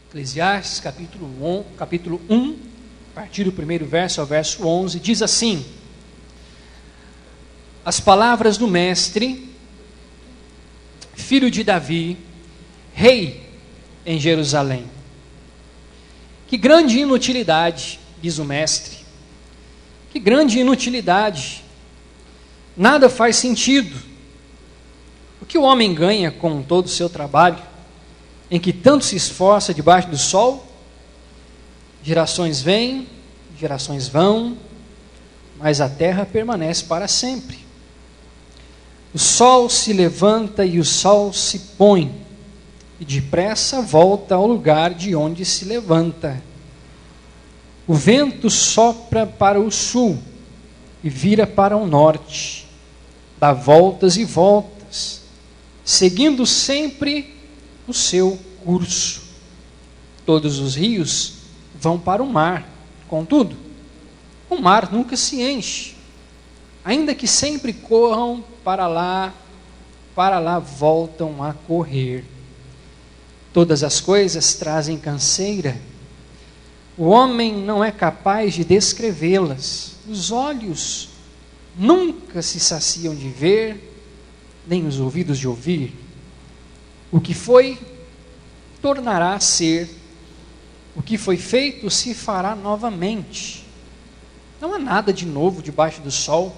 Eclesiastes, capítulo 1, a partir do primeiro verso ao verso 11, diz assim: as palavras do mestre, filho de Davi, rei em Jerusalém. Que grande inutilidade, diz o mestre, que grande inutilidade, nada faz sentido. O que o homem ganha com todo o seu trabalho, em que tanto se esforça debaixo do sol? Gerações vêm, gerações vão, mas a terra permanece para sempre. O sol se levanta e o sol se põe, e depressa volta ao lugar de onde se levanta. O vento sopra para o sul e vira para o norte, dá voltas e voltas, seguindo sempre o seu curso. Todos os rios vão para o mar, contudo, o mar nunca se enche, ainda que sempre corram para lá voltam a correr. Todas as coisas trazem canseira, o homem não é capaz de descrevê-las, os olhos nunca se saciam de ver, nem os ouvidos de ouvir. O que foi, tornará a ser, o que foi feito se fará novamente. Não há nada de novo debaixo do sol.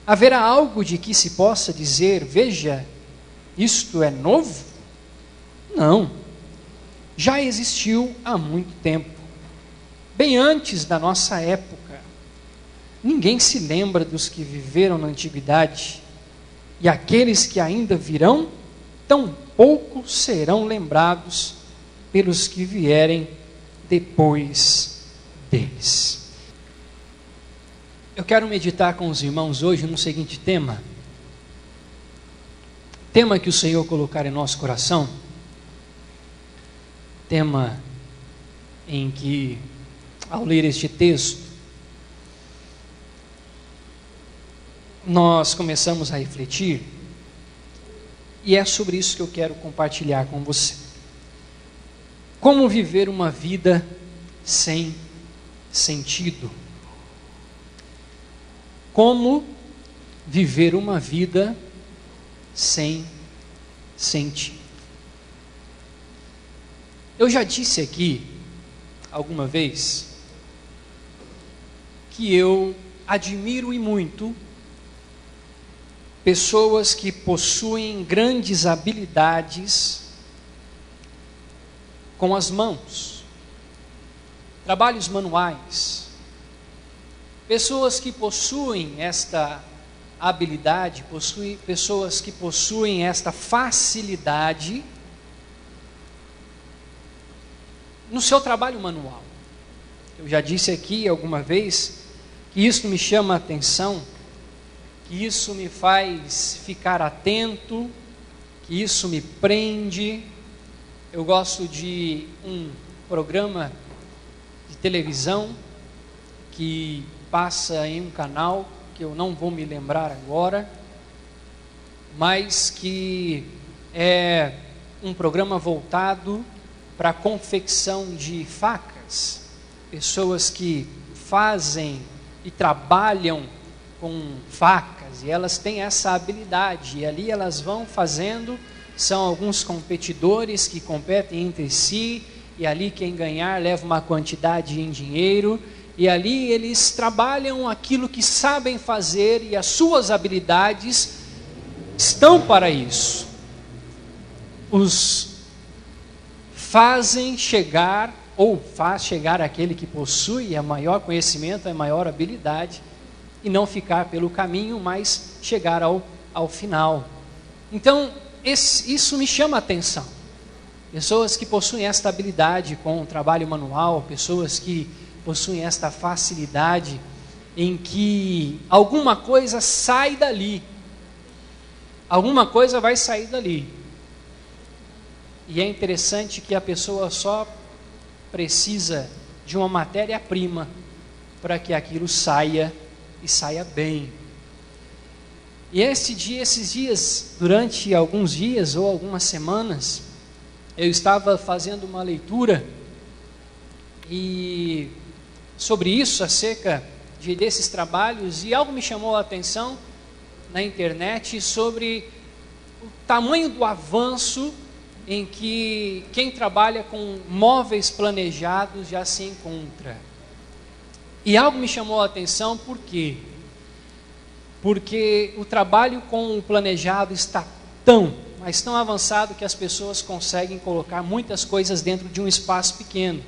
Haverá algo de que se possa dizer, veja, isto é novo? Não, já existiu há muito tempo, bem antes da nossa época. Ninguém se lembra dos que viveram na antiguidade, e aqueles que ainda virão, tão pouco serão lembrados pelos que vierem depois deles. Eu quero meditar com os irmãos hoje no seguinte tema que o Senhor colocar em nosso coração, tema em que, ao ler este texto, nós começamos a refletir, e é sobre isso que eu quero compartilhar com você. Como viver uma vida sem sentido? Como viver uma vida sem sentido? Eu já disse aqui, alguma vez, que eu admiro e muito pessoas que possuem grandes habilidades com as mãos, trabalhos manuais, pessoas que possuem esta habilidade, pessoas que possuem esta facilidade no seu trabalho manual. Eu já disse aqui alguma vez que isso me chama a atenção, que isso me faz ficar atento, que isso me prende. Eu gosto de um programa de televisão que passa em um canal que eu não vou me lembrar agora, mas que é um programa voltado para a confecção de facas, pessoas que fazem e trabalham com facas, e elas têm essa habilidade, e ali elas vão fazendo, são alguns competidores que competem entre si, e ali quem ganhar leva uma quantidade em dinheiro, e ali eles trabalham aquilo que sabem fazer, e as suas habilidades estão para isso. Os fazem chegar, ou faz chegar aquele que possui a maior conhecimento, a maior habilidade, e não ficar pelo caminho, mas chegar ao final. Então, isso me chama a atenção. Pessoas que possuem esta habilidade com o trabalho manual, pessoas que possuem esta facilidade em que alguma coisa sai dali, alguma coisa vai sair dali. E é interessante que a pessoa só precisa de uma matéria-prima para que aquilo saia e saia bem. E esses dias, durante alguns dias ou algumas semanas, eu estava fazendo uma leitura e sobre isso, acerca desses trabalhos, e algo me chamou a atenção na internet sobre o tamanho do avanço em que quem trabalha com móveis planejados já se encontra. E algo me chamou a atenção, por quê? Porque o trabalho com o planejado está mas tão avançado que as pessoas conseguem colocar muitas coisas dentro de um espaço pequeno,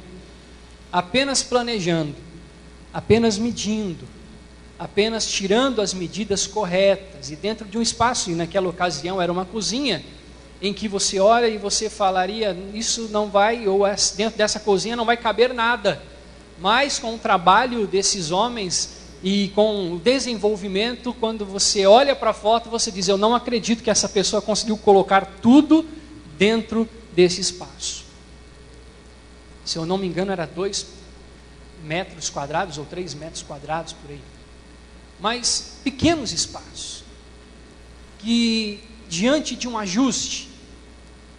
apenas planejando, apenas medindo, apenas tirando as medidas corretas, e dentro de um espaço, e naquela ocasião era uma cozinha, em que você olha e você falaria, isso não vai, ou dentro dessa cozinha não vai caber nada, mas com o trabalho desses homens e com o desenvolvimento, quando você olha para a foto, você diz, eu não acredito que essa pessoa conseguiu colocar tudo dentro desse espaço. Se eu não me engano, era 2 metros quadrados ou 3 metros quadrados por aí. Mas pequenos espaços, que diante de um ajuste,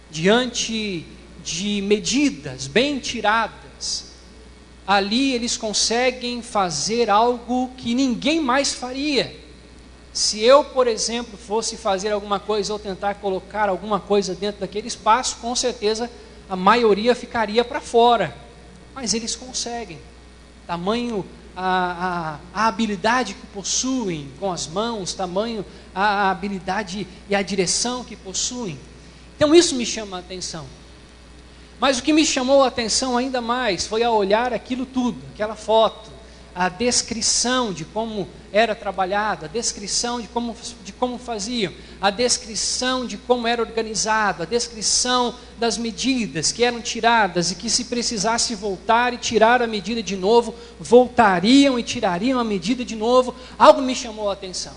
diante de medidas bem tiradas, ali eles conseguem fazer algo que ninguém mais faria. Se eu, por exemplo, fosse fazer alguma coisa ou tentar colocar alguma coisa dentro daquele espaço, com certeza a maioria ficaria para fora. Mas eles conseguem. Tamanho a habilidade que possuem com as mãos, tamanho a habilidade e a direção que possuem. Então isso me chama a atenção. Mas o que me chamou a atenção ainda mais foi ao olhar aquilo tudo, aquela foto, a descrição de como era trabalhado, a descrição de como faziam, a descrição de como era organizado, a descrição das medidas que eram tiradas e que, se precisasse voltar e tirar a medida de novo, voltariam e tirariam a medida de novo. Algo me chamou a atenção.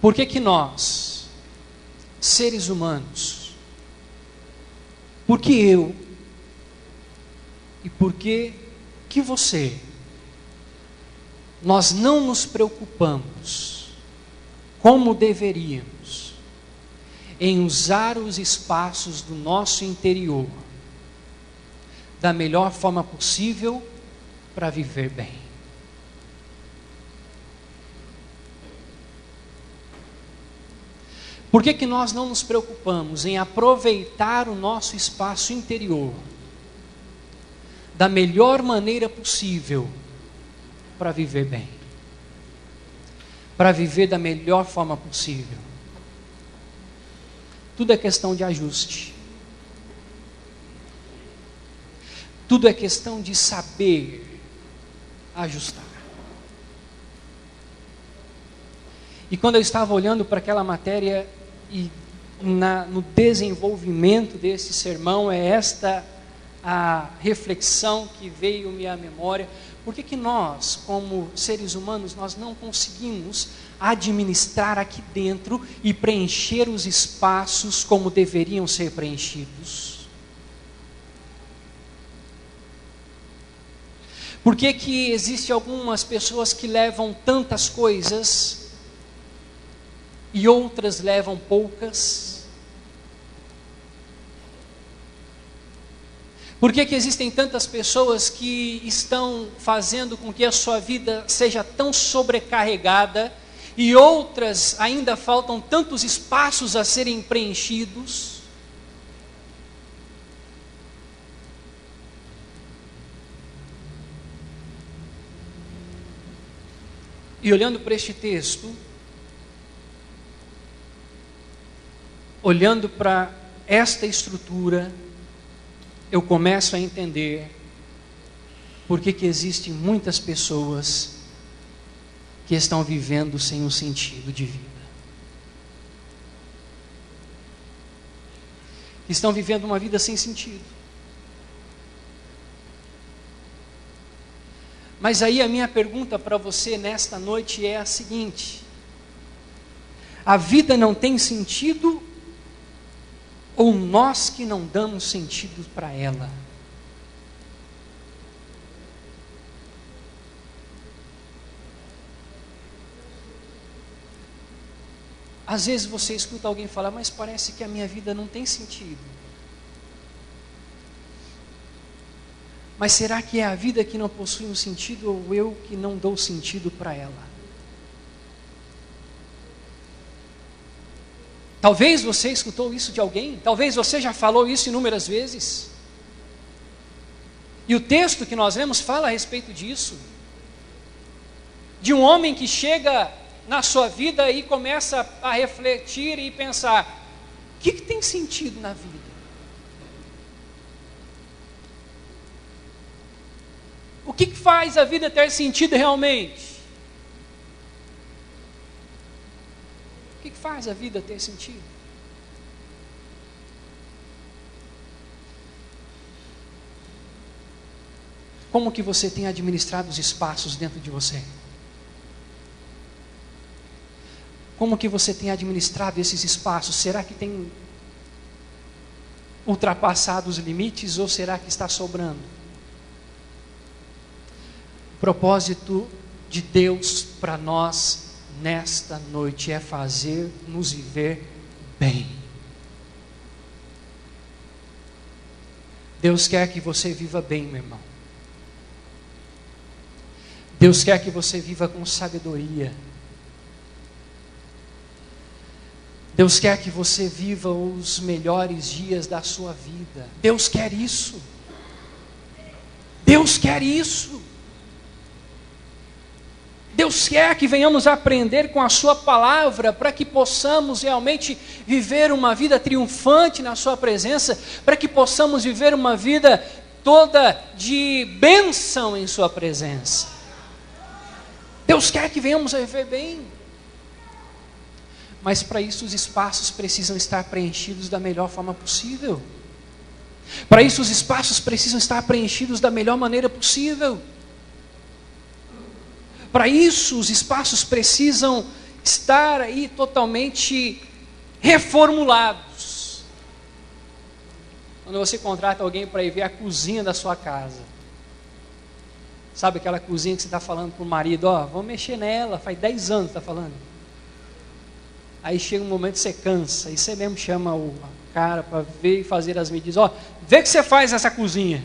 Por que nós, seres humanos, por que eu e por que você, nós não nos preocupamos como deveríamos em usar os espaços do nosso interior da melhor forma possível para viver bem? Por que nós não nos preocupamos em aproveitar o nosso espaço interior da melhor maneira possível para viver bem? Para viver da melhor forma possível. Tudo é questão de ajuste. Tudo é questão de saber ajustar. E quando eu estava olhando para aquela matéria e no desenvolvimento desse sermão, é esta a reflexão que veio-me à memória. Por que nós, como seres humanos, nós não conseguimos administrar aqui dentro e preencher os espaços como deveriam ser preenchidos? Por que existem algumas pessoas que levam tantas coisas e outras levam poucas? Por que existem tantas pessoas que estão fazendo com que a sua vida seja tão sobrecarregada e outras ainda faltam tantos espaços a serem preenchidos? E olhando para este texto, olhando para esta estrutura, eu começo a entender por que existem muitas pessoas que estão vivendo sem um sentido de vida. Que estão vivendo uma vida sem sentido. Mas aí a minha pergunta para você nesta noite é a seguinte: a vida não tem sentido, ou nós que não damos sentido para ela? Às vezes você escuta alguém falar, mas parece que a minha vida não tem sentido. Mas será que é a vida que não possui um sentido ou eu que não dou sentido para ela? Talvez você escutou isso de alguém, talvez você já falou isso inúmeras vezes. E o texto que nós lemos fala a respeito disso. De um homem que chega na sua vida e começa a refletir e pensar, o que tem sentido na vida? O que faz a vida ter sentido realmente? O que faz a vida ter sentido? Como que você tem administrado os espaços dentro de você? Como que você tem administrado esses espaços? Será que tem ultrapassado os limites ou será que está sobrando? O propósito de Deus para nós nesta noite é fazer-nos viver bem. Deus quer que você viva bem, meu irmão. Deus quer que você viva com sabedoria. Deus quer que você viva os melhores dias da sua vida. Deus quer isso. Deus quer isso. Deus quer que venhamos aprender com a sua palavra para que possamos realmente viver uma vida triunfante na sua presença, para que possamos viver uma vida toda de bênção em sua presença. Deus quer que venhamos a viver bem. Mas para isso os espaços precisam estar preenchidos da melhor forma possível. Para isso os espaços precisam estar preenchidos da melhor maneira possível. Para isso os espaços precisam estar aí totalmente reformulados. Quando você contrata alguém para ir ver a cozinha da sua casa, sabe aquela cozinha que você está falando para o marido, vamos mexer nela, faz 10 anos que está falando. Aí chega um momento que você cansa, e você mesmo chama o cara para ver e fazer as medidas. Vê que você faz essa cozinha.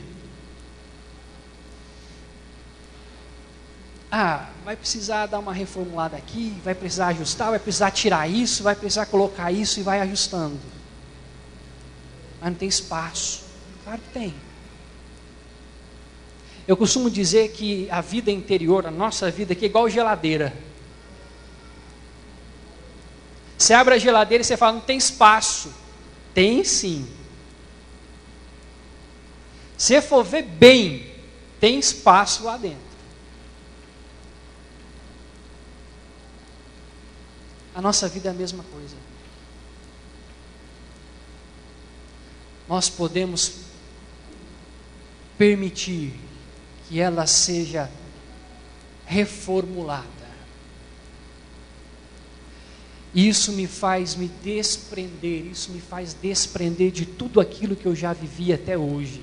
Vai precisar dar uma reformulada aqui, vai precisar ajustar, vai precisar tirar isso, vai precisar colocar isso e vai ajustando. Mas não tem espaço. Claro que tem. Eu costumo dizer que a vida interior, a nossa vida aqui é igual geladeira. Você abre a geladeira e você fala, não tem espaço. Tem sim. Se for ver bem, tem espaço lá dentro. A nossa vida é a mesma coisa. Nós podemos permitir que ela seja reformulada. Isso me faz me desprender, isso me faz desprender de tudo aquilo que eu já vivi até hoje.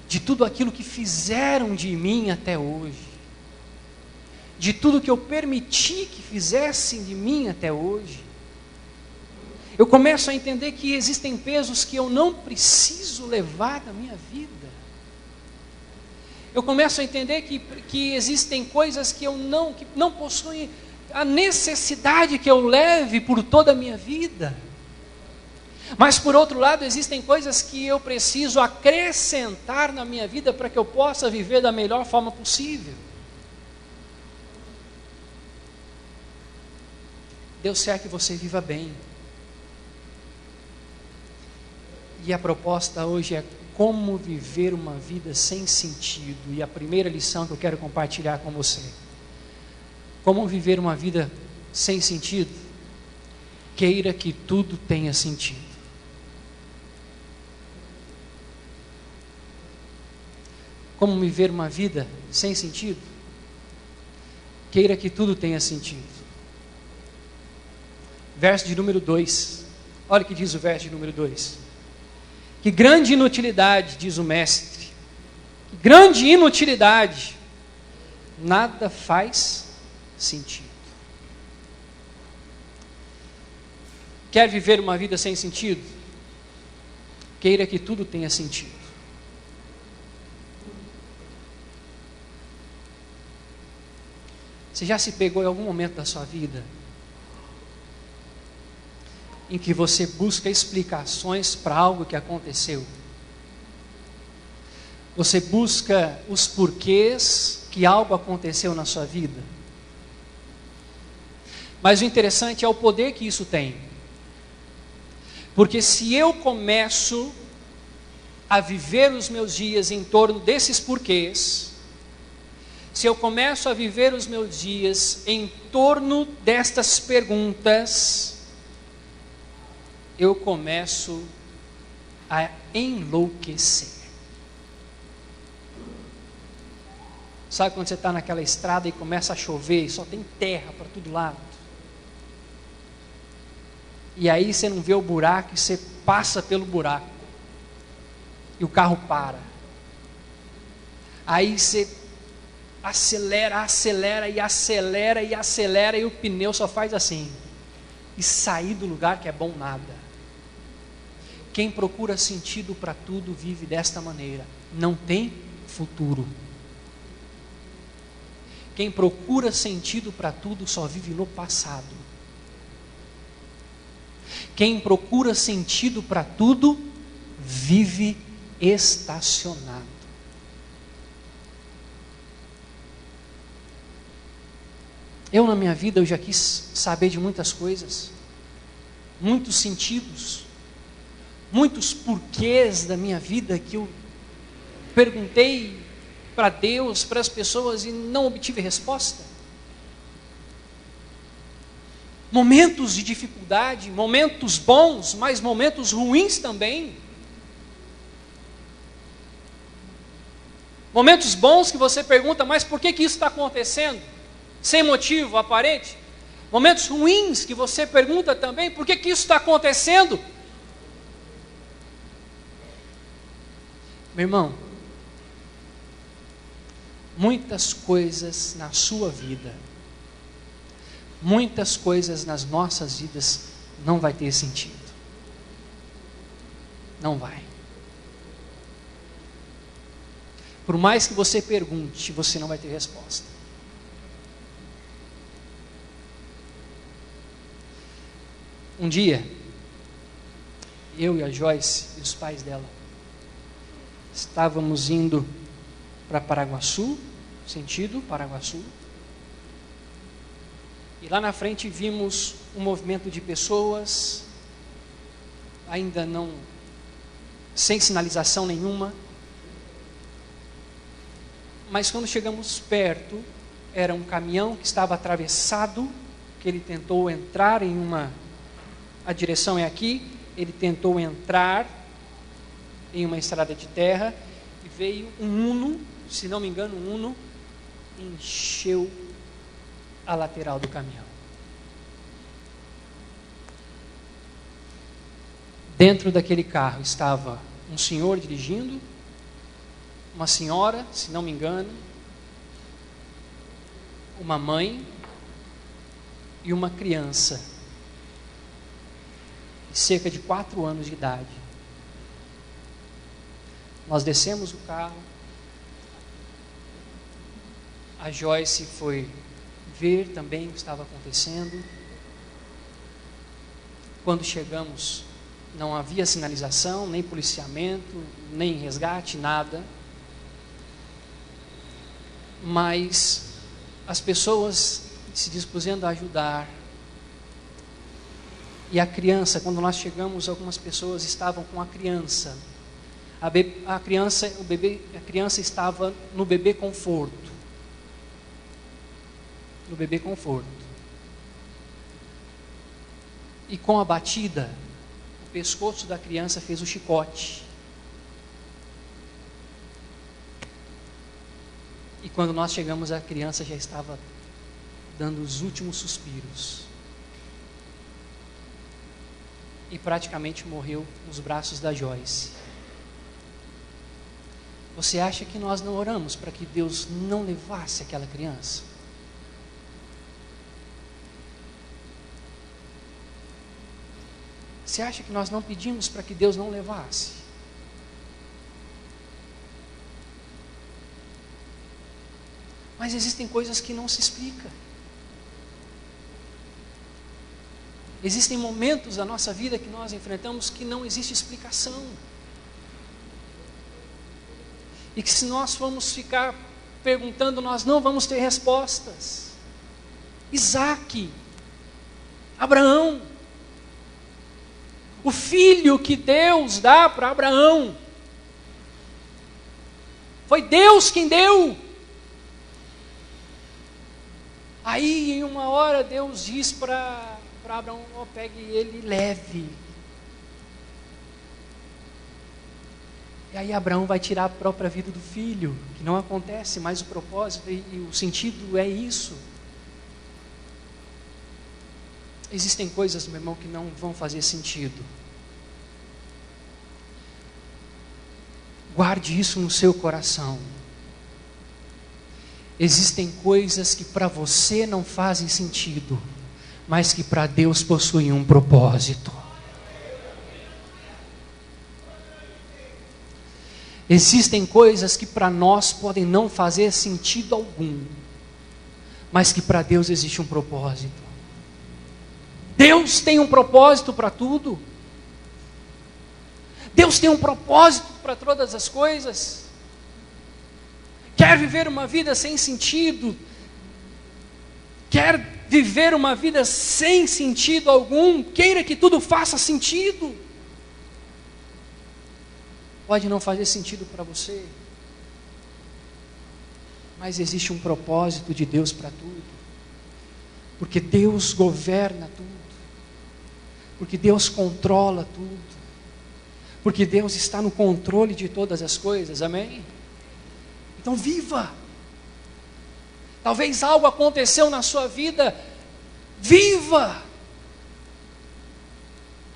De tudo aquilo que fizeram de mim até hoje. De tudo que eu permiti que fizessem de mim até hoje. Eu começo a entender que existem pesos que eu não preciso levar na minha vida. Eu começo a entender que existem coisas que não possuem a necessidade que eu leve por toda a minha vida. Mas por outro lado, existem coisas que eu preciso acrescentar na minha vida para que eu possa viver da melhor forma possível. Deus quer que você viva bem. E a proposta hoje é como viver uma vida sem sentido. E a primeira lição que eu quero compartilhar com você. Como viver uma vida sem sentido? Queira que tudo tenha sentido. Como viver uma vida sem sentido? Queira que tudo tenha sentido. Verso de número 2. Olha o que diz o verso de número 2. Que grande inutilidade, diz o mestre. Que grande inutilidade. Nada faz sentido. Quer viver uma vida sem sentido? Queira que tudo tenha sentido. Você já se pegou em algum momento da sua vida em que você busca explicações para algo que aconteceu? Você busca os porquês que algo aconteceu na sua vida? Mas o interessante é o poder que isso tem. Porque se eu começo a viver os meus dias em torno desses porquês, se eu começo a viver os meus dias em torno destas perguntas, eu começo a enlouquecer. Sabe quando você está naquela estrada e começa a chover e só tem terra para todo lado? E aí você não vê o buraco e você passa pelo buraco. E o carro para. Aí você acelera e o pneu só faz assim. E sair do lugar que é bom nada. Quem procura sentido para tudo vive desta maneira. Não tem futuro. Quem procura sentido para tudo só vive no passado. Quem procura sentido para tudo vive estacionado. Eu na minha vida eu já quis saber de muitas coisas, muitos sentidos, muitos porquês da minha vida que eu perguntei para Deus, para as pessoas e não obtive resposta. Momentos de dificuldade, momentos bons, mas momentos ruins também. Momentos bons que você pergunta, mas por que isso está acontecendo? Sem motivo aparente. Momentos ruins que você pergunta também, por que isso está acontecendo? Meu irmão, muitas coisas na sua vida, muitas coisas nas nossas vidas não vai ter sentido. Não vai. Por mais que você pergunte, você não vai ter resposta. Um dia, eu e a Joyce e os pais dela estávamos indo para Paraguaçu, sentido Paraguaçu. E lá na frente vimos um movimento de pessoas, ainda não, sem sinalização nenhuma. Mas quando chegamos perto, era um caminhão que estava atravessado, que ele tentou entrar em uma, a direção é aqui, ele tentou entrar em uma estrada de terra, e veio um Uno, se não me engano um Uno, encheu a lateral do caminhão. Dentro daquele carro estava um senhor dirigindo, uma senhora, se não me engano, uma mãe e uma criança de cerca de 4 anos de idade. Nós descemos o carro, a Joyce foi ver também o que estava acontecendo. Quando chegamos, não havia sinalização, nem policiamento, nem resgate, nada. Mas as pessoas se dispuseram a ajudar. E a criança, quando nós chegamos, algumas pessoas estavam com a criança. A criança estava no bebê conforto. No bebê conforto. E com a batida, o pescoço da criança fez o chicote. E quando nós chegamos, a criança já estava dando os últimos suspiros. E praticamente morreu nos braços da Joyce. Você acha que nós não oramos para que Deus não levasse aquela criança? Você acha que nós não pedimos para que Deus não levasse? Mas existem coisas que não se explicam. Existem momentos da nossa vida que nós enfrentamos que não existe explicação. E que se nós formos ficar perguntando, nós não vamos ter respostas. Isaac, Abraão, o filho que Deus dá para Abraão, foi Deus quem deu. Aí em uma hora Deus diz para Abraão, pegue ele e leve. E aí Abraão vai tirar a própria vida do filho, que não acontece, mas o propósito e o sentido é isso. Existem coisas, meu irmão, que não vão fazer sentido. Guarde isso no seu coração. Existem coisas que para você não fazem sentido, mas que para Deus possuem um propósito. Existem coisas que para nós podem não fazer sentido algum, mas que para Deus existe um propósito. Deus tem um propósito para tudo. Deus tem um propósito para todas as coisas. Quer viver uma vida sem sentido? Quer viver uma vida sem sentido algum? Queira que tudo faça sentido. Pode não fazer sentido para você, mas existe um propósito de Deus para tudo, porque Deus governa tudo, porque Deus controla tudo, porque Deus está no controle de todas as coisas, amém? Então viva. Talvez algo aconteceu na sua vida, viva.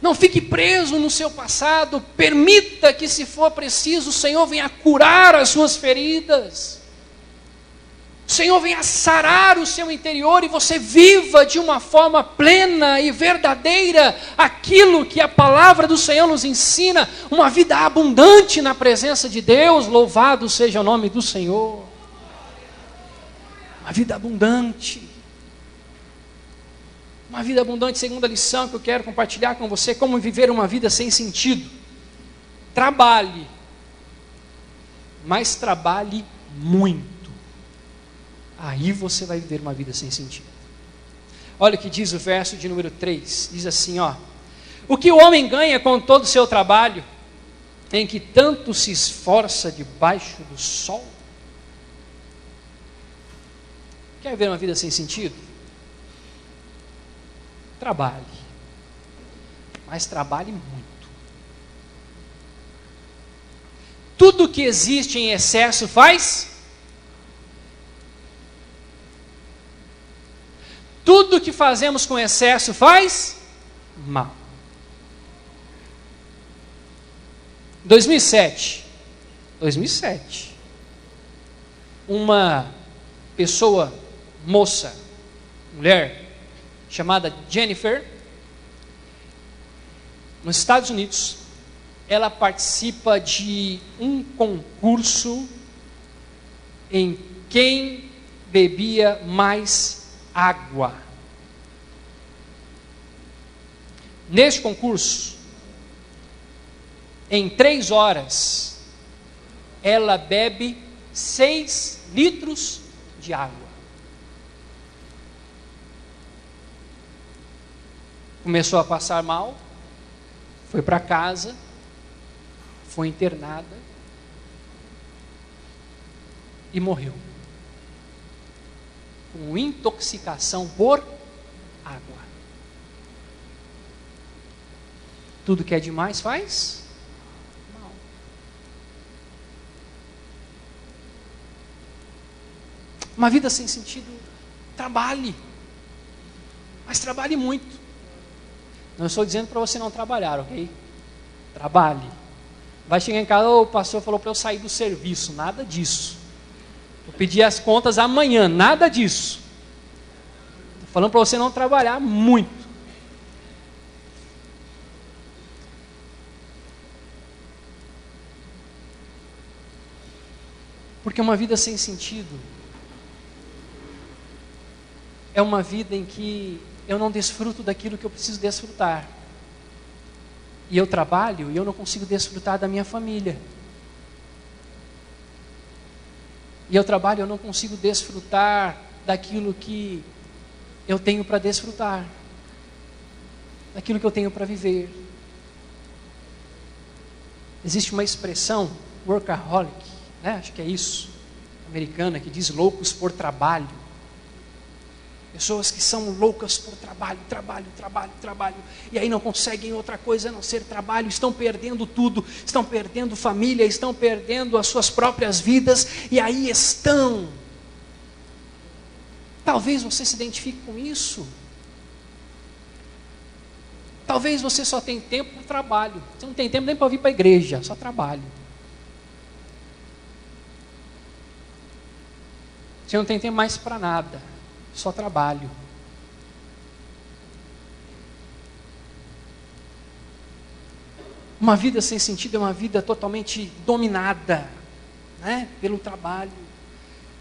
Não fique preso no seu passado, permita que, se for preciso, o Senhor venha curar as suas feridas, o Senhor venha sarar o seu interior e você viva de uma forma plena e verdadeira aquilo que a palavra do Senhor nos ensina, uma vida abundante na presença de Deus. Louvado seja o nome do Senhor. Uma vida abundante. Uma vida abundante, segunda lição que eu quero compartilhar com você, como viver uma vida sem sentido. Trabalhe, mas trabalhe muito. Aí você vai viver uma vida sem sentido. Olha o que diz o verso de número 3, diz assim, ó: o que o homem ganha com todo o seu trabalho, em que tanto se esforça debaixo do sol? Quer viver uma vida sem sentido? Trabalhe, mas trabalhe muito. Tudo que existe em excesso faz. Tudo que fazemos com excesso faz mal. 2007, uma pessoa, moça, mulher, chamada Jennifer, nos Estados Unidos, ela participa de um concurso em quem bebia mais água. Neste concurso, em 3 horas, ela bebe 6 litros de água. Começou a passar mal, foi para casa, foi internada e morreu. Com intoxicação por água. Tudo que é demais faz mal. Uma vida sem sentido, trabalhe, mas trabalhe muito. Não estou dizendo para você não trabalhar, ok? Trabalhe. Vai chegar em casa, o pastor falou para eu sair do serviço. Nada disso. Vou pedir as contas amanhã. Nada disso. Estou falando para você não trabalhar muito. Porque uma vida sem sentido é uma vida em que eu não desfruto daquilo que eu preciso desfrutar. E eu trabalho e eu não consigo desfrutar da minha família. E eu trabalho e eu não consigo desfrutar daquilo que eu tenho para desfrutar. Daquilo que eu tenho para viver. Existe uma expressão, workaholic, né? Acho que é isso, americana, que diz loucos por trabalho. Pessoas que são loucas por trabalho, e aí não conseguem outra coisa a não ser trabalho, estão perdendo tudo, estão perdendo família, estão perdendo as suas próprias vidas, e aí estão. Talvez você se identifique com isso. Talvez você só tenha tempo para o trabalho, você não tem tempo nem para vir para a igreja, só trabalho. Você não tem tempo mais para nada, só trabalho. Uma vida sem sentido é uma vida totalmente dominada, né, pelo trabalho.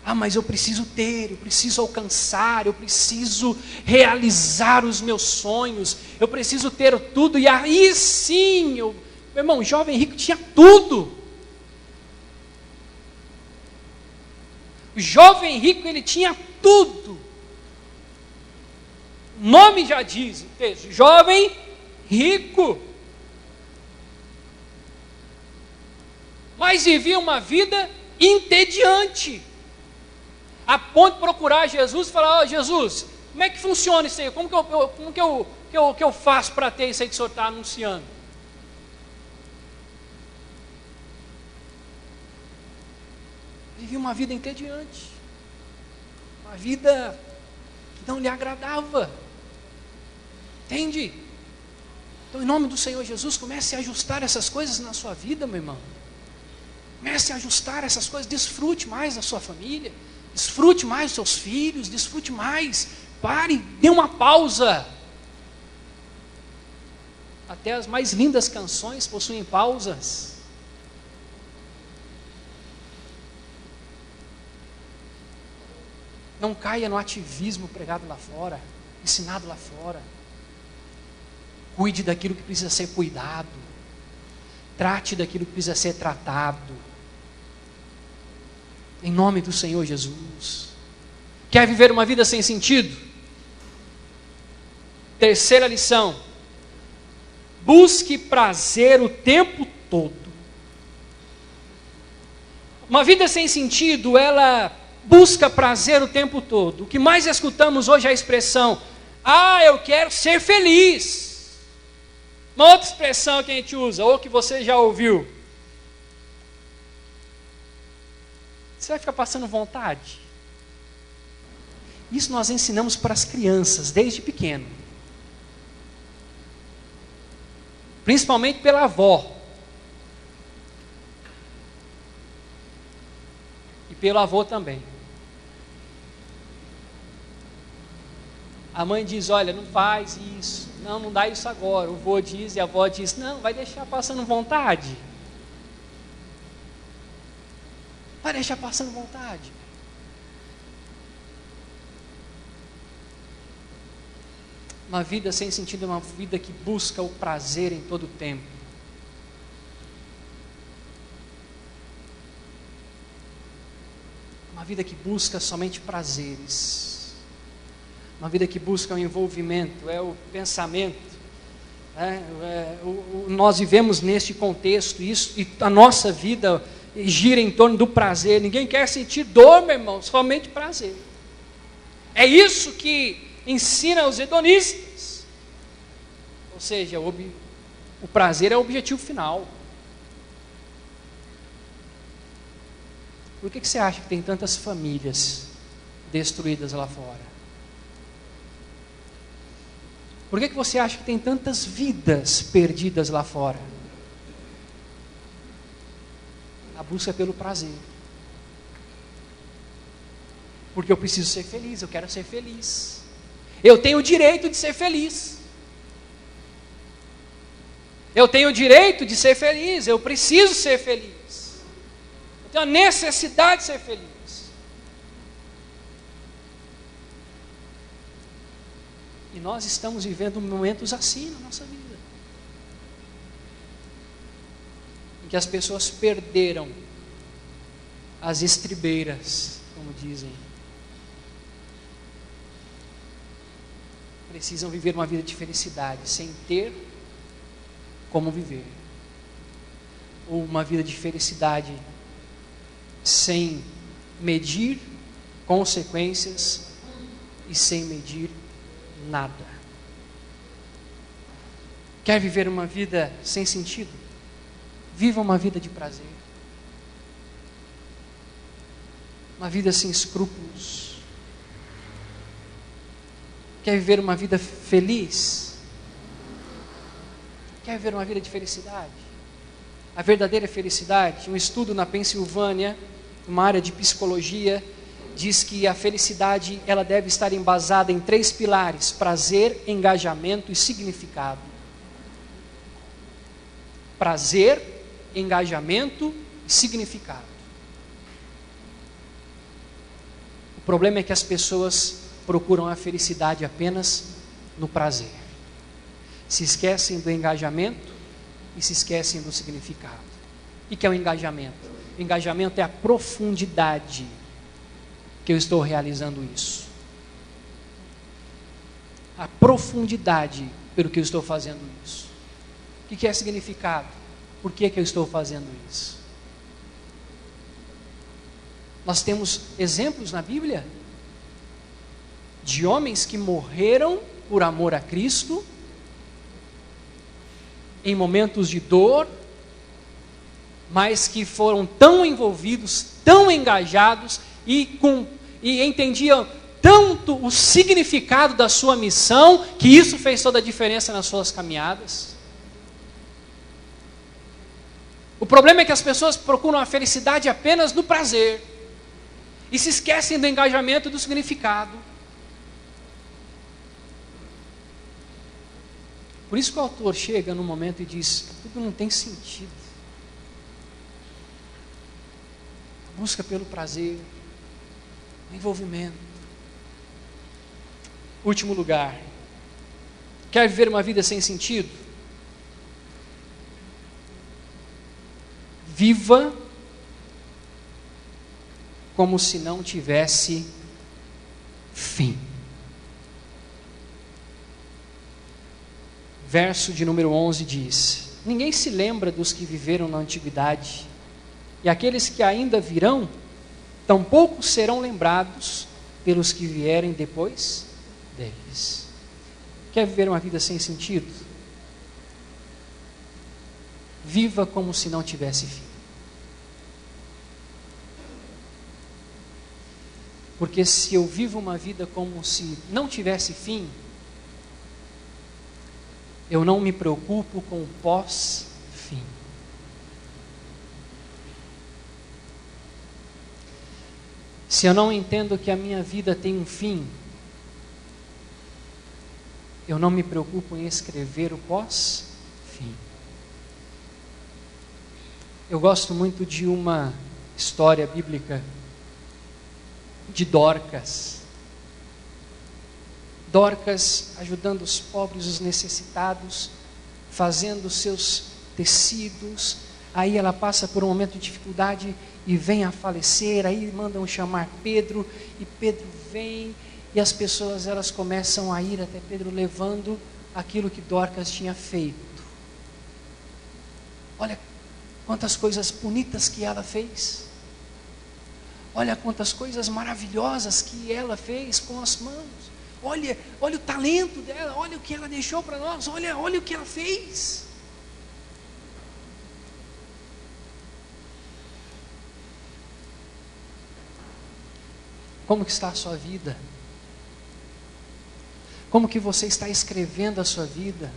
Ah, mas eu preciso ter, eu preciso alcançar, eu preciso realizar os meus sonhos, eu preciso ter tudo, e aí sim, meu irmão, o jovem rico tinha tudo. O jovem rico, ele tinha tudo. O nome já diz, o texto, jovem rico. Mas vivia uma vida entediante. A ponto de procurar Jesus e falar: Jesus, como é que funciona isso aí? Como que eu faço para ter isso aí que o senhor está anunciando? Vivia uma vida entediante. Uma vida que não lhe agradava. Entende? Então, em nome do Senhor Jesus, comece a ajustar essas coisas na sua vida, meu irmão. Comece a ajustar essas coisas. Desfrute mais da sua família. Desfrute mais dos seus filhos. Desfrute mais. Pare, dê uma pausa. Até as mais lindas canções possuem pausas. Não caia no ativismo pregado lá fora, ensinado lá fora. Cuide daquilo que precisa ser cuidado. Trate daquilo que precisa ser tratado. Em nome do Senhor Jesus. Quer viver uma vida sem sentido? Terceira lição. Busque prazer o tempo todo. Uma vida sem sentido, ela busca prazer o tempo todo. O que mais escutamos hoje é a expressão: ah, eu quero ser feliz. Uma outra expressão que a gente usa, ou que você já ouviu: você vai ficar passando vontade? Isso nós ensinamos para as crianças desde pequeno. Principalmente pela avó. E pelo avô também. A mãe diz: olha, não faz isso. Não dá isso agora. O avô diz e a avó diz: não, vai deixar passando vontade. Vai deixar passando vontade. Uma vida sem sentido é uma vida que busca o prazer em todo o tempo. Uma vida que busca somente prazeres. Uma vida que busca o envolvimento, é o pensamento. Nós vivemos neste contexto, isso, e a nossa vida gira em torno do prazer. Ninguém quer sentir dor, meu irmão, somente prazer. É isso que ensina os hedonistas. Ou seja, o prazer é o objetivo final. Por que você acha que tem tantas famílias destruídas lá fora? Por que você acha que tem tantas vidas perdidas lá fora? A busca pelo prazer. Porque eu preciso ser feliz, eu quero ser feliz. Eu tenho o direito de ser feliz. Eu tenho o direito de ser feliz, eu preciso ser feliz. Eu tem a necessidade de ser feliz. E nós estamos vivendo momentos assim na nossa vida, em que as pessoas perderam as estribeiras, como dizem. Precisam viver uma vida de felicidade, sem ter como viver. Ou uma vida de felicidade sem medir consequências e sem medir nada. Quer viver uma vida sem sentido? Viva uma vida de prazer. Uma vida sem escrúpulos. Quer viver uma vida feliz? Quer viver uma vida de felicidade? A verdadeira felicidade, um estudo na Pensilvânia, uma área de psicologia, diz que a felicidade ela deve estar embasada em 3 pilares: prazer, engajamento e significado. Prazer, engajamento e significado. O problema é que as pessoas procuram a felicidade apenas no prazer. Se esquecem do engajamento e se esquecem do significado. O que é o engajamento? O engajamento é a profundidade que eu estou realizando isso. A profundidade pelo que eu estou fazendo isso. O que é significado? Por que eu estou fazendo isso? Nós temos exemplos na Bíblia de homens que morreram por amor a Cristo, em momentos de dor, mas que foram tão envolvidos, tão engajados e entendiam tanto o significado da sua missão, que isso fez toda a diferença nas suas caminhadas. O problema é que as pessoas procuram a felicidade apenas no prazer e se esquecem do engajamento e do significado. Por isso que o autor chega num momento e diz: tudo não tem sentido. A busca pelo prazer, o envolvimento. Último lugar. Quer viver uma vida sem sentido? Viva como se não tivesse fim. Verso de número 11 diz: ninguém se lembra dos que viveram na antiguidade, e aqueles que ainda virão, tampouco serão lembrados pelos que vierem depois deles. Quer viver uma vida sem sentido? Viva como se não tivesse fim. Porque se eu vivo uma vida como se não tivesse fim, eu não me preocupo com o pós-fim. Se eu não entendo que a minha vida tem um fim, eu não me preocupo em escrever o pós-fim. Eu gosto muito de uma história bíblica de Dorcas. Dorcas ajudando os pobres, os necessitados, fazendo seus tecidos. Aí ela passa por um momento de dificuldade e vem a falecer. Aí mandam chamar Pedro e Pedro vem e as pessoas elas começam a ir até Pedro levando aquilo que Dorcas tinha feito. Olha quantas coisas bonitas que ela fez. Olha quantas coisas maravilhosas que ela fez com as mãos. Olha o talento dela, olha o que ela deixou para nós, olha o que ela fez. Como que está a sua vida? Como que você está escrevendo a sua vida?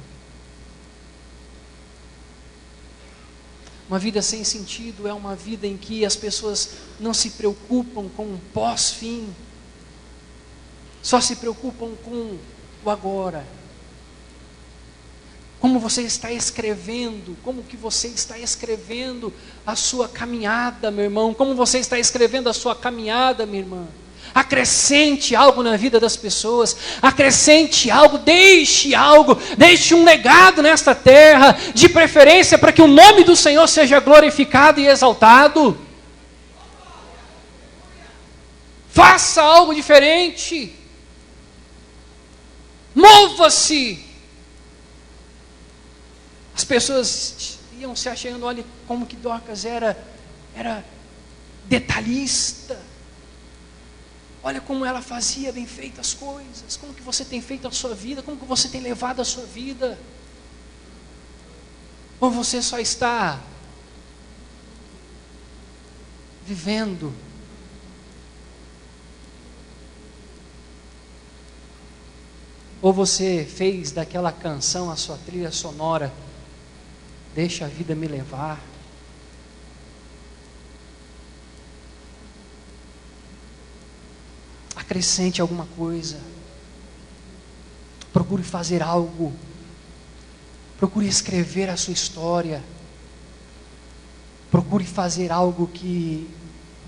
Uma vida sem sentido é uma vida em que as pessoas não se preocupam com o pós-fim. Só se preocupam com o agora. Como você está escrevendo, como que você está escrevendo a sua caminhada, meu irmão, como você está escrevendo a sua caminhada, minha irmã. Acrescente algo na vida das pessoas, acrescente algo, deixe um legado nesta terra, de preferência para que o nome do Senhor seja glorificado e exaltado. Faça algo diferente, mova-se. As pessoas iam se achando, olha como que Dorcas era detalhista. Olha como ela fazia bem feitas as coisas. Como que você tem feito a sua vida? Como que você tem levado a sua vida? Ou você só está vivendo ou você fez daquela canção a sua trilha sonora? Deixa a vida me levar. Acrescente alguma coisa. Procure fazer algo. Procure escrever a sua história. Procure fazer algo que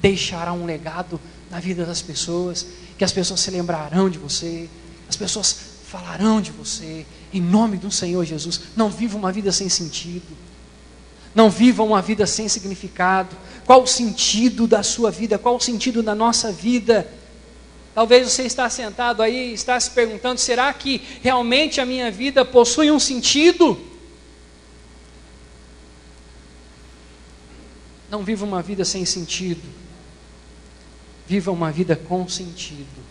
deixará um legado na vida das pessoas, que as pessoas se lembrarão de você, as pessoas falarão de você, em nome do Senhor Jesus. Não viva uma vida sem sentido. Não viva uma vida sem significado. Qual o sentido da sua vida? Qual o sentido da nossa vida? Talvez você está sentado aí e está se perguntando, será que realmente a minha vida possui um sentido? Não viva uma vida sem sentido. Viva uma vida com sentido.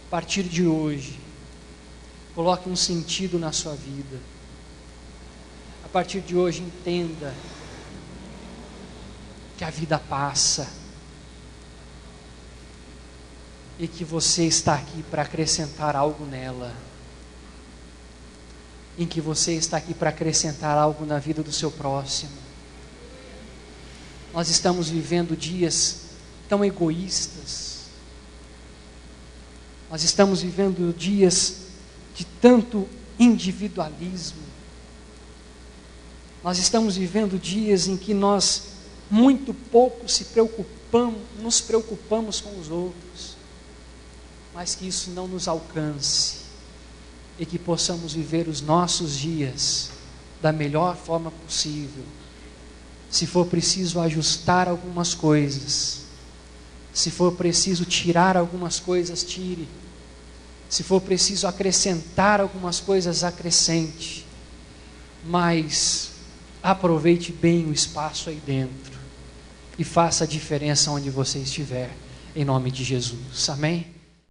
A partir de hoje, coloque um sentido na sua vida. A partir de hoje, entenda que a vida passa e que você está aqui para acrescentar algo nela, em que você está aqui para acrescentar algo na vida do seu próximo. Nós estamos vivendo dias tão egoístas, nós estamos vivendo dias de tanto individualismo, nós estamos vivendo dias em que nós muito pouco nos preocupamos com os outros, mas que isso não nos alcance e que possamos viver os nossos dias da melhor forma possível. Se for preciso ajustar algumas coisas, se for preciso tirar algumas coisas, tire. Se for preciso acrescentar algumas coisas, acrescente. Mas aproveite bem o espaço aí dentro e faça a diferença onde você estiver, em nome de Jesus. Amém?